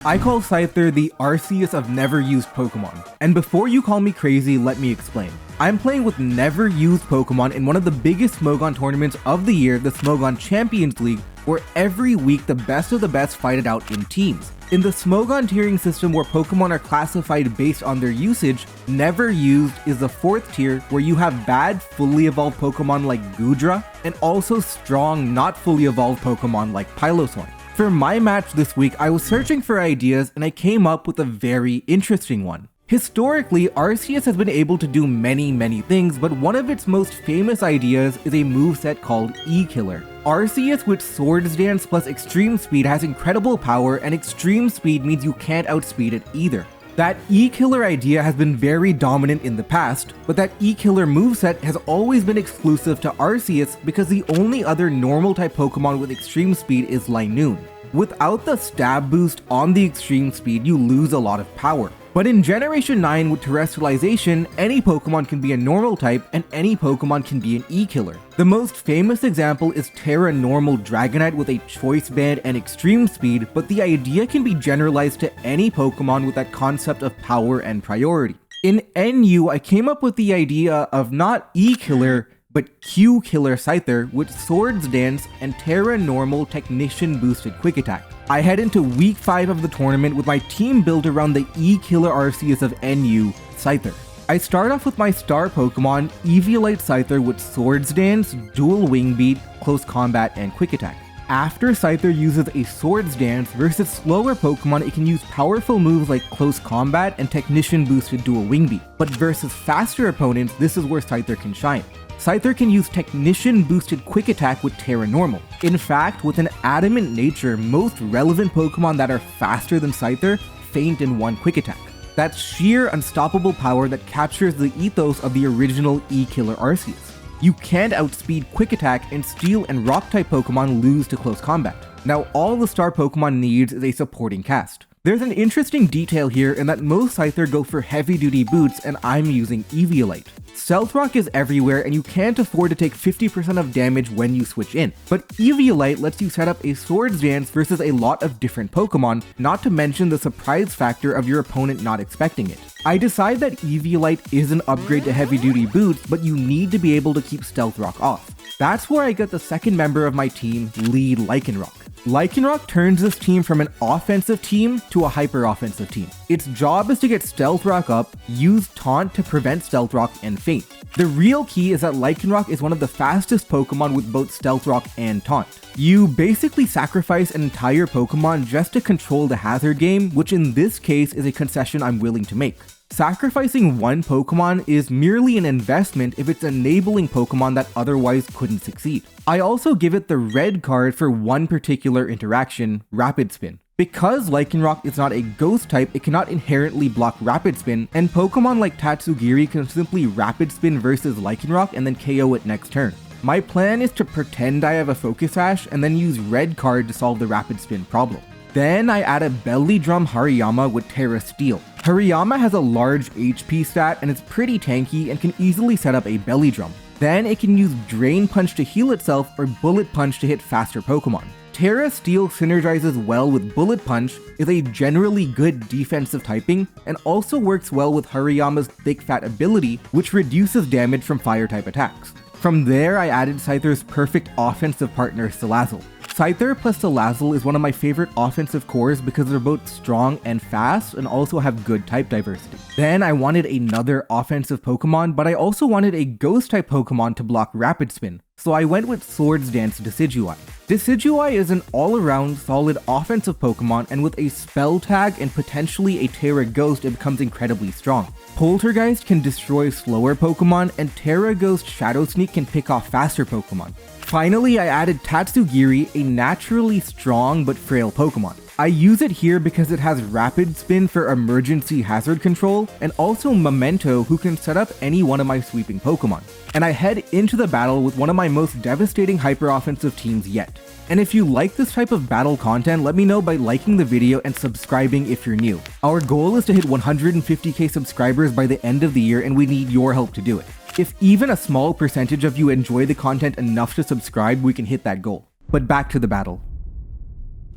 I call Scyther the Arceus of never used Pokemon. And before you call me crazy, let me explain. I'm playing with never used Pokemon in one of the biggest Smogon tournaments of the year, the Smogon Champions League, where every week the best of the best fight it out in teams. In the Smogon tiering system where Pokemon are classified based on their usage, never used is the 4th tier where you have bad fully evolved Pokemon like Goodra, and also strong not fully evolved Pokemon like Piloswine. For my match this week, I was searching for ideas and I came up with a very interesting one. Historically, Arceus has been able to do many things, but one of its most famous ideas is a moveset called E-Killer. Arceus with Swords Dance plus Extreme Speed has incredible power, and Extreme Speed means you can't outspeed it either. That E-Killer idea has been very dominant in the past, but that E-Killer moveset has always been exclusive to Arceus because the only other normal type Pokemon with Extreme Speed is Linoone. Without the stab boost on the Extreme Speed, you lose a lot of power. But in Generation 9 with Terrestrialization, any Pokemon can be a normal type and any Pokemon can be an E-Killer. The most famous example is Terra Normal Dragonite with a Choice Band and Extreme Speed, but the idea can be generalized to any Pokemon with that concept of power and priority. In NU, I came up with the idea of not E-Killer, but Q-Killer Scyther with Swords Dance and Terra Normal Technician Boosted Quick Attack. I head into week 5 of the tournament with my team built around the E-Killer Arceus of NU, Scyther. I start off with my star Pokemon, Eviolite Scyther with Swords Dance, Dual Wing Beat, Close Combat, and Quick Attack. After Scyther uses a Swords Dance, versus slower Pokemon it can use powerful moves like Close Combat and Technician Boosted Dual Wing Beat, but versus faster opponents this is where Scyther can shine. Scyther can use Technician Boosted Quick Attack with Terra Normal. In fact, with an adamant nature, most relevant Pokemon that are faster than Scyther faint in one Quick Attack. That's sheer unstoppable power that captures the ethos of the original E-Killer Arceus. You can't outspeed Quick Attack, and Steel and Rock-type Pokemon lose to Close Combat. Now all the star Pokemon needs is a supporting cast. There's an interesting detail here in that most Scyther go for heavy-duty boots and I'm using Eviolite. Stealth Rock is everywhere and you can't afford to take 50% of damage when you switch in, but Eviolite lets you set up a Swords Dance versus a lot of different Pokemon, not to mention the surprise factor of your opponent not expecting it. I decide that Eviolite is an upgrade to heavy-duty boots, but you need to be able to keep Stealth Rock off. That's where I get the second member of my team, lead Lycanroc. Lycanroc turns this team from an offensive team to a hyper-offensive team. Its job is to get Stealth Rock up, use Taunt to prevent Stealth Rock, and Feint. The real key is that Lycanroc is one of the fastest Pokemon with both Stealth Rock and Taunt. You basically sacrifice an entire Pokemon just to control the hazard game, which in this case is a concession I'm willing to make. Sacrificing one Pokemon is merely an investment if it's enabling Pokemon that otherwise couldn't succeed. I also give it the red card for one particular interaction, Rapid Spin. Because Lycanroc is not a ghost type, it cannot inherently block Rapid Spin, and Pokemon like Tatsugiri can simply Rapid Spin versus Lycanroc and then KO it next turn. My plan is to pretend I have a Focus Sash and then use red card to solve the Rapid Spin problem. Then I add a Belly Drum Hariyama with Terra Steel. Hariyama has a large HP stat and is pretty tanky and can easily set up a Belly Drum. Then it can use Drain Punch to heal itself or Bullet Punch to hit faster Pokemon. Terra Steel synergizes well with Bullet Punch, is a generally good defensive typing, and also works well with Hariyama's Thick Fat ability, which reduces damage from fire-type attacks. From there, I added Scyther's perfect offensive partner, Salazzle. Scyther plus Salazzle is one of my favorite offensive cores because they're both strong and fast and also have good type diversity. Then I wanted another offensive Pokemon, but I also wanted a ghost type Pokemon to block Rapid Spin, so I went with Swords Dance Decidueye. Decidueye is an all-around solid offensive Pokemon, and with a spell tag and potentially a Terra Ghost it becomes incredibly strong. Poltergeist can destroy slower Pokemon, and Terra Ghost Shadow Sneak can pick off faster Pokemon. Finally, I added Tatsugiri, a naturally strong but frail Pokemon. I use it here because it has Rapid Spin for emergency hazard control, and also Memento, who can set up any one of my sweeping Pokemon. And I head into the battle with one of my most devastating hyper-offensive teams yet. And if you like this type of battle content, let me know by liking the video and subscribing if you're new. Our goal is to hit 150k subscribers by the end of the year, and we need your help to do it. If even a small percentage of you enjoy the content enough to subscribe, we can hit that goal. But back to the battle.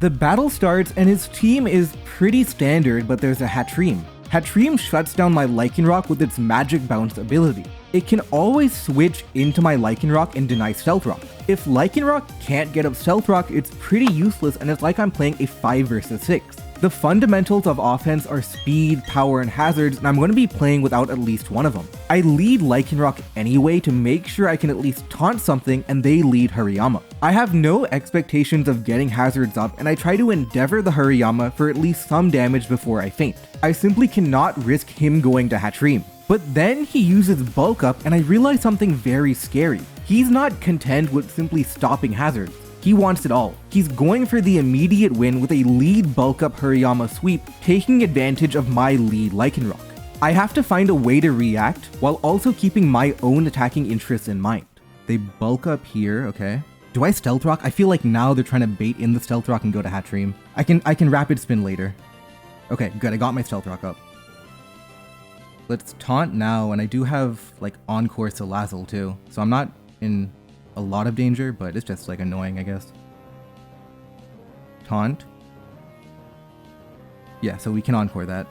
The battle starts and his team is pretty standard, but there's a Hatterene. Hatterene shuts down my Lycanroc with its Magic Bounce ability. It can always switch into my Lycanroc and deny Stealth Rock. If Lycanroc can't get up Stealth Rock, it's pretty useless and it's like I'm playing a 5 versus 6. The fundamentals of offense are speed, power, and hazards, and I'm going to be playing without at least one of them. I lead Lycanroc anyway to make sure I can at least taunt something, and they lead Hariyama. I have no expectations of getting hazards up, and I try to endeavor the Hariyama for at least some damage before I faint. I simply cannot risk him going to Hatterene. But then he uses Bulk Up, and I realize something very scary. He's not content with simply stopping hazards. He wants it all. He's going for the immediate win with a lead Bulk Up Hariyama sweep, taking advantage of my lead Lycanroc. I have to find a way to react while also keeping my own attacking interests in mind. They Bulk Up here, okay. Do I Stealth Rock? I feel like now they're trying to bait in the Stealth Rock and go to Hatterene. I can Rapid Spin later. Okay, good, I got my Stealth Rock up. Let's taunt now, and I do have like Encore Salazzle too, so I'm not in a lot of danger, but it's just like annoying, I guess. Taunt. Yeah, so we can Encore that.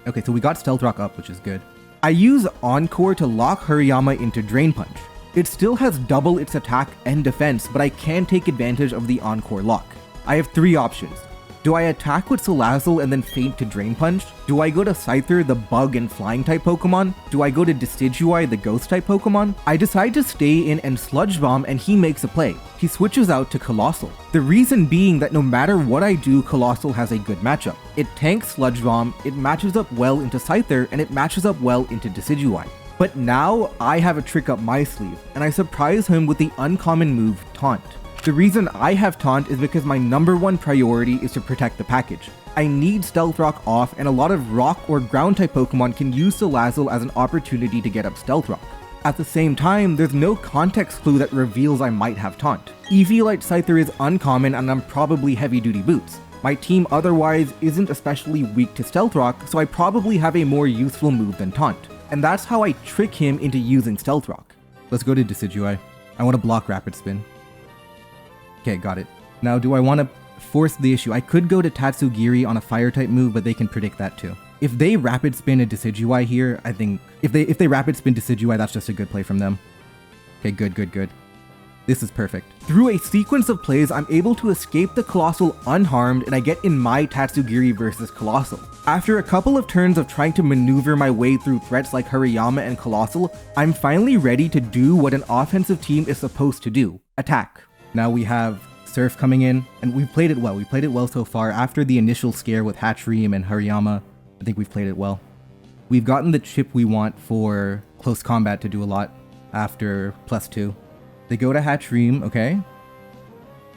Okay, so we got Stealth Rock up, which is good. I use Encore to lock Hariyama into Drain Punch. It still has double its attack and defense, but I can take advantage of the Encore lock. I have 3 options. Do I attack with Salazzle and then feint to Drain Punch? Do I go to Scyther, the Bug and Flying type Pokemon? Do I go to Decidueye, the Ghost type Pokemon? I decide to stay in and Sludge Bomb, and he makes a play. He switches out to Colossal. The reason being that no matter what I do, Colossal has a good matchup. It tanks Sludge Bomb, it matches up well into Scyther, and it matches up well into Decidueye. But now I have a trick up my sleeve, and I surprise him with the uncommon move Taunt. The reason I have Taunt is because my #1 priority is to protect the package. I need Stealth Rock off, and a lot of Rock or Ground type Pokemon can use Salazzle as an opportunity to get up Stealth Rock. At the same time, there's no context clue that reveals I might have Taunt. Eviolite Scyther is uncommon and I'm probably Heavy Duty Boots. My team otherwise isn't especially weak to Stealth Rock, so I probably have a more useful move than Taunt. And that's how I trick him into using Stealth Rock. Let's go to Decidueye. I want to block Rapid Spin. Okay, got it. Now, do I want to force the issue? I could go to Tatsugiri on a Fire type move, but they can predict that too. If they Rapid Spin a Decidueye here, I think if they Rapid Spin Decidueye, that's just a good play from them. Okay, good. This is perfect. Through a sequence of plays, I'm able to escape the Colossal unharmed, and I get in my Tatsugiri versus Colossal. After a couple of turns of trying to maneuver my way through threats like Hariyama and Colossal, I'm finally ready to do what an offensive team is supposed to do: attack. Now we have Surf coming in, and we've played it well. We played it well so far. After the initial scare with Hatterene and Hariyama, I think we've played it well. We've gotten the chip we want for close combat to do a lot after +2. They go to Hatterene, okay.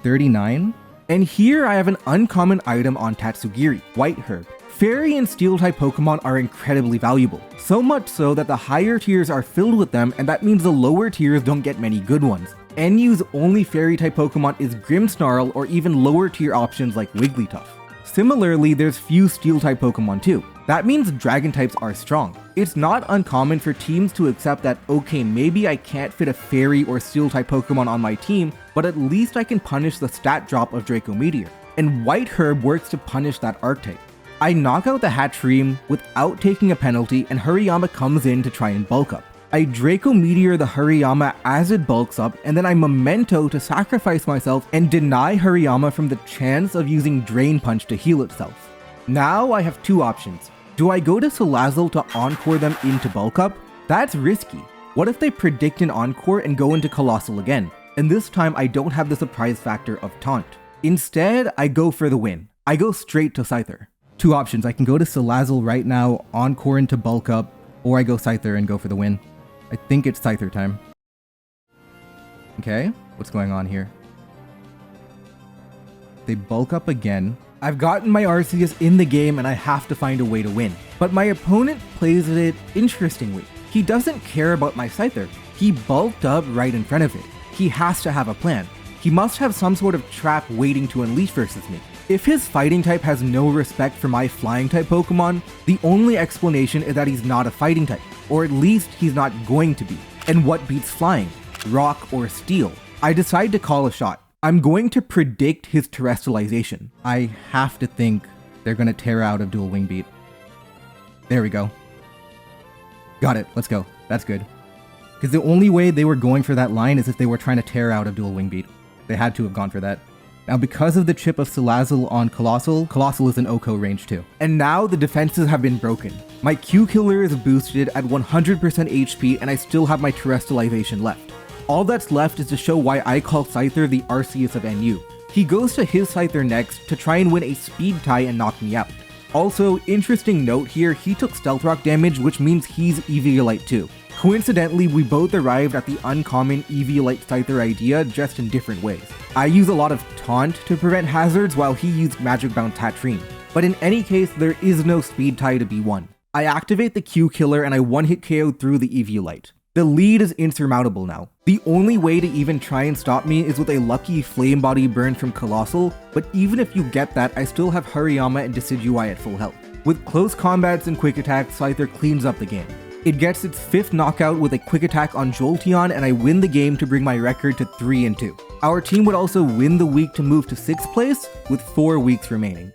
39. And here I have an uncommon item on Tatsugiri, White Herb. Fairy and Steel type Pokemon are incredibly valuable. So much so that the higher tiers are filled with them, and that means the lower tiers don't get many good ones. NU's only Fairy type Pokemon is Grimmsnarl, or even lower tier options like Wigglytuff. Similarly, there's few Steel type Pokemon too. That means Dragon types are strong. It's not uncommon for teams to accept that, okay, maybe I can't fit a Fairy or Steel type Pokemon on my team, but at least I can punish the stat drop of Draco Meteor. And White Herb works to punish that archetype. I knock out the Hatterene without taking a penalty, and Hariyama comes in to try and bulk up. I Draco Meteor the Hariyama as it bulks up, and then I Memento to sacrifice myself and deny Hariyama from the chance of using Drain Punch to heal itself. Now I have 2 options. Do I go to Salazzle to Encore them into bulk up? That's risky. What if they predict an Encore and go into Colossal again? And this time I don't have the surprise factor of Taunt. Instead, I go for the win. I go straight to Scyther. 2 options. I can go to Salazzle right now, Encore into bulk up, or I go Scyther and go for the win. I think it's Scyther time. Okay, what's going on here? They bulk up again. I've gotten my Arceus in the game and I have to find a way to win. But my opponent plays it interestingly. He doesn't care about my Scyther. He bulked up right in front of it. He has to have a plan. He must have some sort of trap waiting to unleash versus me. If his fighting type has no respect for my flying type Pokemon, the only explanation is that he's not a fighting type, or at least he's not going to be. And what beats flying? Rock or Steel? I decide to call a shot. I'm going to predict his terrestrialization. I have to think they're going to tear out of dual wing beat. There we go. Got it. Let's go. That's good. Because the only way they were going for that line is if they were trying to tear out of dual wing beat. They had to have gone for that. Now, because of the chip of Salazzle on Colossal, Colossal is in OHKO range too. And now the defenses have been broken. My Q killer is boosted at 100% HP and I still have my terrestrialization left. All that's left is to show why I call Scyther the Arceus of NU. He goes to his Scyther next to try and win a speed tie and knock me out. Also, interesting note here, he took Stealth Rock damage, which means he's Eviolite too. Coincidentally, we both arrived at the uncommon Eviolite Scyther idea, just in different ways. I use a lot of Taunt to prevent hazards, while he used Magic Bound Tatrine. But in any case, there is no speed tie to be won. I activate the Q killer and I one-hit KO through the Eviolite. The lead is insurmountable now. The only way to even try and stop me is with a lucky Flame Body burn from Colossal, but even if you get that, I still have Hariyama and Decidueye at full health. With close combats and quick attacks, Scyther cleans up the game. It gets its 5th knockout with a quick attack on Jolteon, and I win the game to bring my record to 3-2. Our team would also win the week to move to 6th place, with 4 weeks remaining.